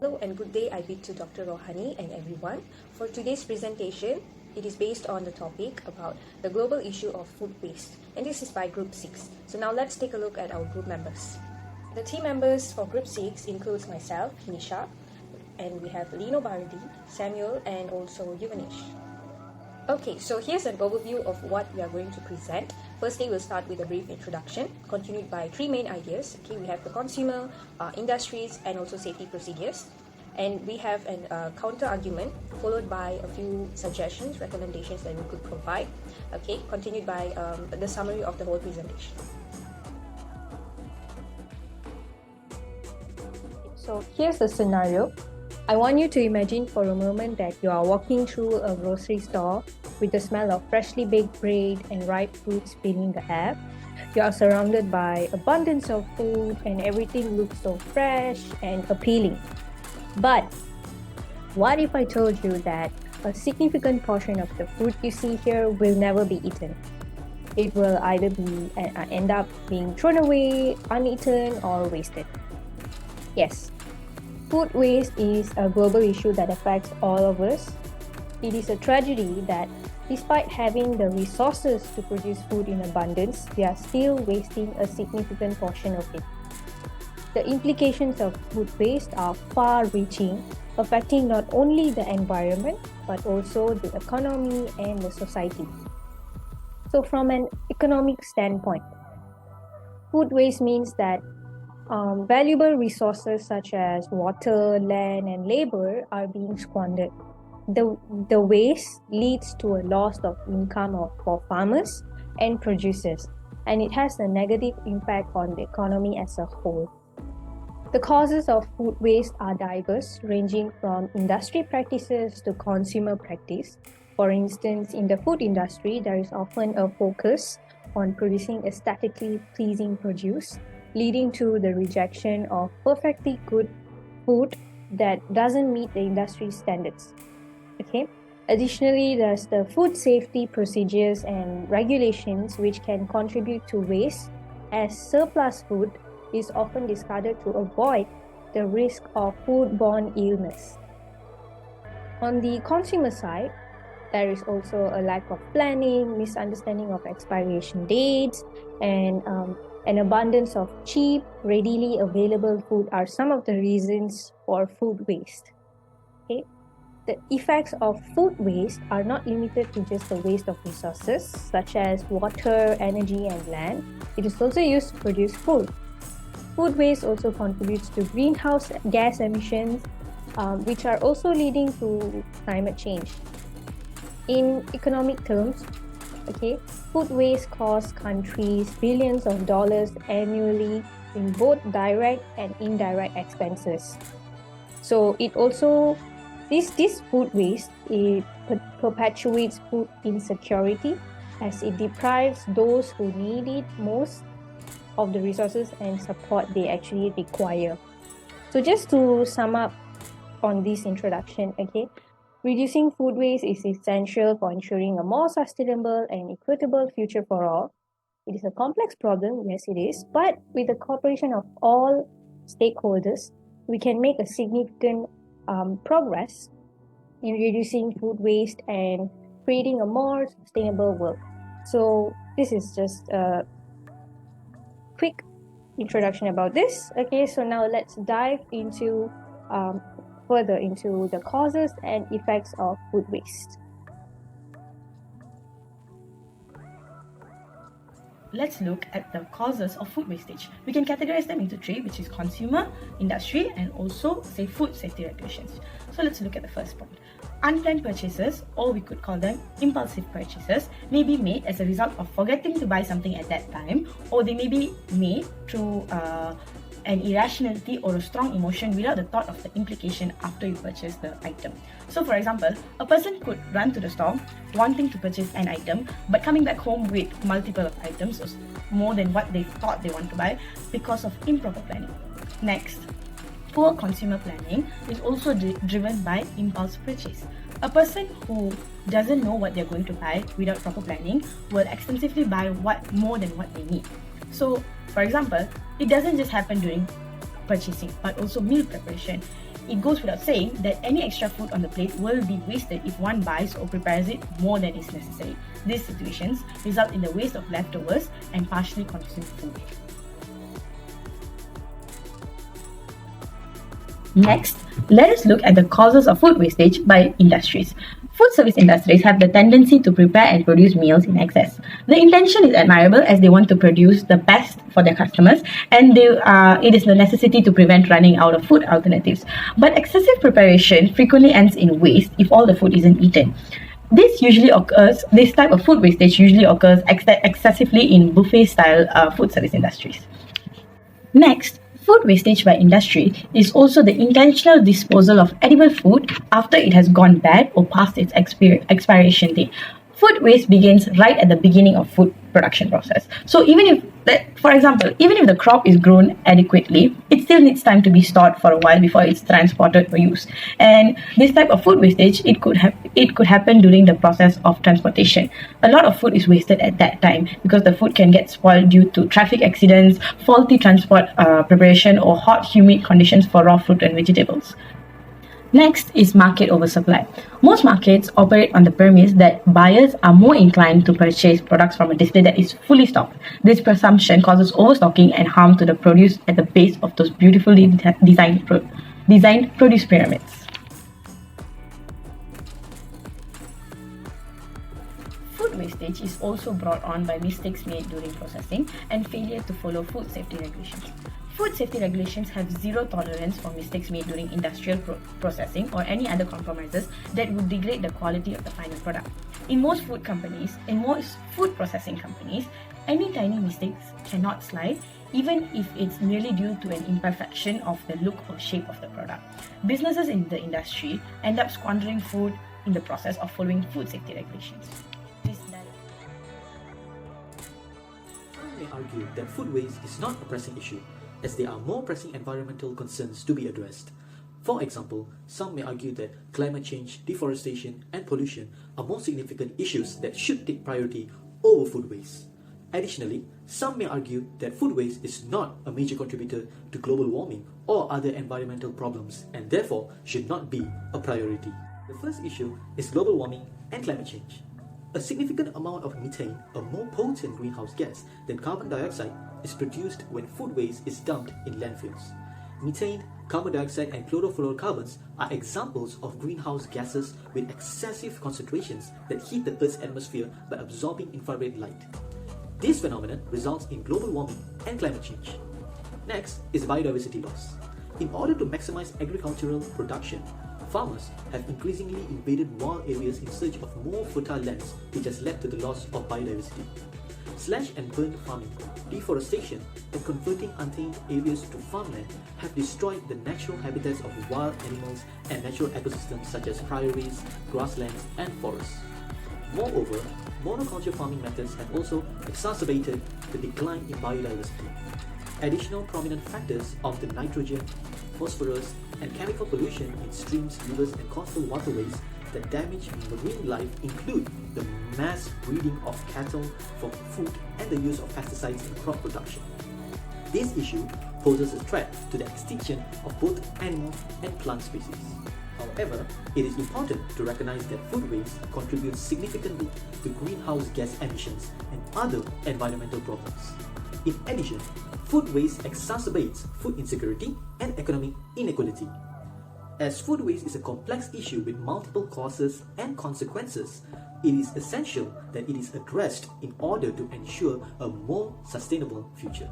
Hello and good day, I bid to Dr. Rohani and everyone. For today's presentation, it is based on the topic about the global issue of food waste, and this is by Group 6. So now let's take a look at our group members. The team members for Group 6 includes myself, Nisha, and we have Lino Bardi, Samuel, and also Yuvanish. Okay, so here's an overview of what we are going to present. Firstly, we'll start with a brief introduction, continued by three main ideas. Okay, we have the consumer, industries, and also safety procedures. And we have a counter argument, followed by a few suggestions, recommendations that we could provide. Okay, continued by the summary of the whole presentation. So here's the scenario. I want you to imagine for a moment that you are walking through a grocery store with the smell of freshly baked bread and ripe fruits filling the air. You are surrounded by abundance of food and everything looks so fresh and appealing. But what if I told you that a significant portion of the food you see here will never be eaten? It will either end up being thrown away, uneaten, or wasted. Yes. Food waste is a global issue that affects all of us. It is a tragedy that despite having the resources to produce food in abundance, we are still wasting a significant portion of it. The implications of food waste are far-reaching, affecting not only the environment, but also the economy and the society. So from an economic standpoint, food waste means that valuable resources such as water, land, and labor are being squandered. The waste leads to a loss of income for farmers and producers, and it has a negative impact on the economy as a whole. The causes of food waste are diverse, ranging from industry practices to consumer practice. For instance, in the food industry, there is often a focus on producing aesthetically pleasing produce, leading to the rejection of perfectly good food that doesn't meet the industry standards. Okay. Additionally, there's the food safety procedures and regulations which can contribute to waste, as surplus food is often discarded to avoid the risk of foodborne illness. On the consumer side, there is also a lack of planning, misunderstanding of expiration dates, and an abundance of cheap, readily available food are some of the reasons for food waste. Okay? The effects of food waste are not limited to just the waste of resources such as water, energy, and land. It is also used to produce food. Food waste also contributes to greenhouse gas emissions, which are also leading to climate change. In economic terms, food waste costs countries billions of dollars annually in both direct and indirect expenses. So it also, this food waste, it perpetuates food insecurity as it deprives those who need it most of the resources and support they actually require. So just to sum up on this introduction, reducing food waste is essential for ensuring a more sustainable and equitable future for all. It is a complex problem, yes it is, but with the cooperation of all stakeholders, we can make a significant progress in reducing food waste and creating a more sustainable world. So this is just a quick introduction about this. So now let's dive into further into the causes and effects of food waste. Let's look at the causes of food wastage. We can categorize them into three, which is consumer, industry, and also food safety regulations. So let's look at the first point. Unplanned purchases, or we could call them impulsive purchases, may be made as a result of forgetting to buy something at that time, or they may be made through an irrationality or a strong emotion without the thought of the implication after you purchase the item. So for example, a person could run to the store wanting to purchase an item, but coming back home with multiple of items, or more than what they thought they want to buy, because of improper planning. Next, poor consumer planning is also driven by impulse purchase. A person who doesn't know what they're going to buy without proper planning will extensively buy more than what they need. So, for example, it doesn't just happen during purchasing, but also meal preparation. It goes without saying that any extra food on the plate will be wasted if one buys or prepares it more than is necessary. These situations result in the waste of leftovers and partially consumed food. Next, let us look at the causes of food wastage by industries. Food service industries have the tendency to prepare and produce meals in excess. The intention is admirable as they want to produce the best for their customers, and it is the necessity to prevent running out of food alternatives. But excessive preparation frequently ends in waste if all the food isn't eaten. This type of food wastage usually occurs excessively in buffet-style food service industries. Next, food wastage by industry is also the intentional disposal of edible food after it has gone bad or past its expiration date. Food waste begins right at the beginning of food production process. So for example, even if the crop is grown adequately, it still needs time to be stored for a while before it's transported for use. And this type of food wastage, it could happen during the process of transportation. A lot of food is wasted at that time because the food can get spoiled due to traffic accidents, faulty transport preparation, or hot, humid conditions for raw fruit and vegetables. Next is market oversupply. Most markets operate on the premise that buyers are more inclined to purchase products from a display that is fully stocked. This presumption causes overstocking and harm to the produce at the base of those beautifully designed produce pyramids. Food wastage is also brought on by mistakes made during processing and failure to follow food safety regulations. Food safety regulations have zero tolerance for mistakes made during industrial processing or any other compromises that would degrade the quality of the final product. In most food processing companies, any tiny mistakes cannot slide, even if it's merely due to an imperfection of the look or shape of the product. Businesses in the industry end up squandering food in the process of following food safety regulations. Some may argue that food waste is not a pressing issue, as there are more pressing environmental concerns to be addressed. For example, some may argue that climate change, deforestation, and pollution are more significant issues that should take priority over food waste. Additionally, some may argue that food waste is not a major contributor to global warming or other environmental problems and therefore should not be a priority. The first issue is global warming and climate change. A significant amount of methane, a more potent greenhouse gas than carbon dioxide, is produced when food waste is dumped in landfills. Methane, carbon dioxide, and chlorofluorocarbons are examples of greenhouse gases with excessive concentrations that heat the Earth's atmosphere by absorbing infrared light. This phenomenon results in global warming and climate change. Next is biodiversity loss. In order to maximize agricultural production, farmers have increasingly invaded wild areas in search of more fertile lands, which has led to the loss of biodiversity. Slash and burn farming, deforestation, and converting untamed areas to farmland have destroyed the natural habitats of wild animals and natural ecosystems such as prairies, grasslands, and forests. Moreover, monoculture farming methods have also exacerbated the decline in biodiversity. Additional prominent factors of the nitrogen, phosphorus, and chemical pollution in streams, rivers, and coastal waterways that damage marine life include the mass breeding of cattle for food and the use of pesticides in crop production. This issue poses a threat to the extinction of both animal and plant species. However, it is important to recognize that food waste contributes significantly to greenhouse gas emissions and other environmental problems. In addition, food waste exacerbates food insecurity and economic inequality. As food waste is a complex issue with multiple causes and consequences, it is essential that it is addressed in order to ensure a more sustainable future.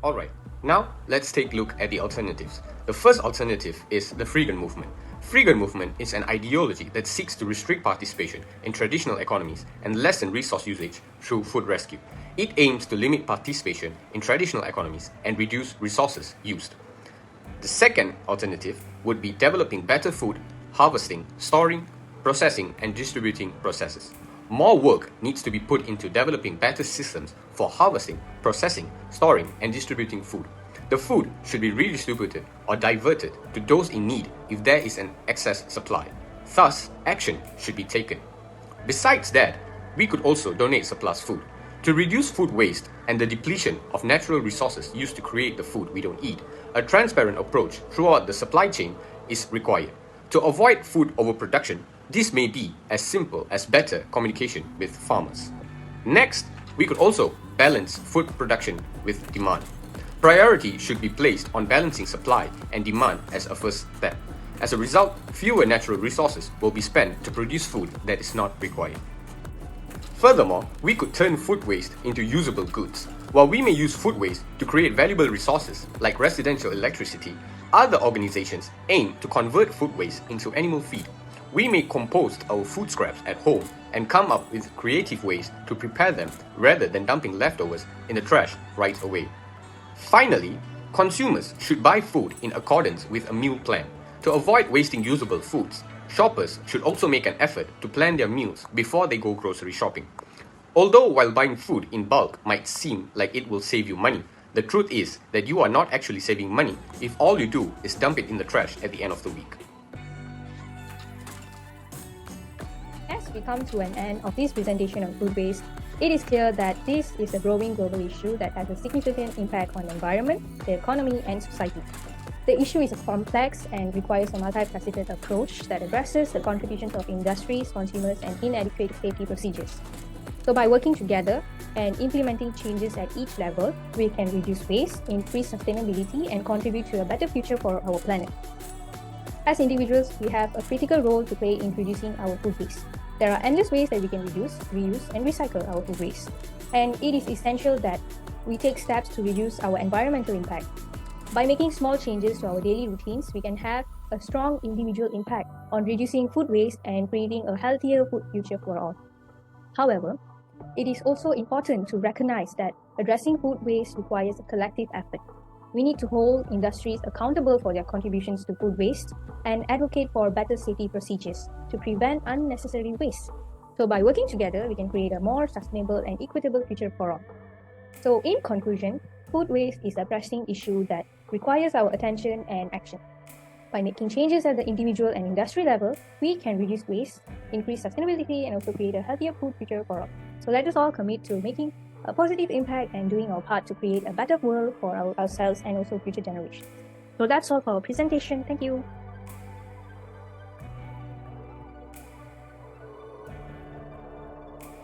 Alright, now let's take a look at the alternatives. The first alternative is the freegan movement. Freegan movement is an ideology that seeks to restrict participation in traditional economies and lessen resource usage through food rescue. It aims to limit participation in traditional economies and reduce resources used. The second alternative would be developing better food, harvesting, storing, processing, and distributing processes. More work needs to be put into developing better systems for harvesting, processing, storing, and distributing food. The food should be redistributed or diverted to those in need if there is an excess supply. Thus, action should be taken. Besides that, we could also donate surplus food. To reduce food waste, and the depletion of natural resources used to create the food we don't eat, a transparent approach throughout the supply chain is required. To avoid food overproduction, this may be as simple as better communication with farmers. Next, we could also balance food production with demand. Priority should be placed on balancing supply and demand as a first step. As a result, fewer natural resources will be spent to produce food that is not required. Furthermore, we could turn food waste into usable goods. While we may use food waste to create valuable resources like residential electricity, other organizations aim to convert food waste into animal feed. We may compost our food scraps at home and come up with creative ways to prepare them rather than dumping leftovers in the trash right away. Finally, consumers should buy food in accordance with a meal plan. To avoid wasting usable foods, shoppers should also make an effort to plan their meals before they go grocery shopping. Although while buying food in bulk might seem like it will save you money, the truth is that you are not actually saving money if all you do is dump it in the trash at the end of the week. As we come to an end of this presentation on food waste, it is clear that this is a growing global issue that has a significant impact on the environment, the economy, and society. The issue is complex and requires a multifaceted approach that addresses the contributions of industries, consumers, and inadequate safety procedures. So by working together and implementing changes at each level, we can reduce waste, increase sustainability, and contribute to a better future for our planet. As individuals, we have a critical role to play in reducing our food waste. There are endless ways that we can reduce, reuse, and recycle our food waste. And it is essential that we take steps to reduce our environmental impact. By making small changes to our daily routines, we can have a strong individual impact on reducing food waste and creating a healthier food future for all. However, it is also important to recognize that addressing food waste requires a collective effort. We need to hold industries accountable for their contributions to food waste and advocate for better safety procedures to prevent unnecessary waste. So by working together, we can create a more sustainable and equitable future for all. So in conclusion, food waste is a pressing issue that requires our attention and action. By making changes at the individual and industry level, we can reduce waste, increase sustainability, and also create a healthier food future for all. So let us all commit to making a positive impact and doing our part to create a better world for ourselves and also future generations. So that's all for our presentation. Thank you.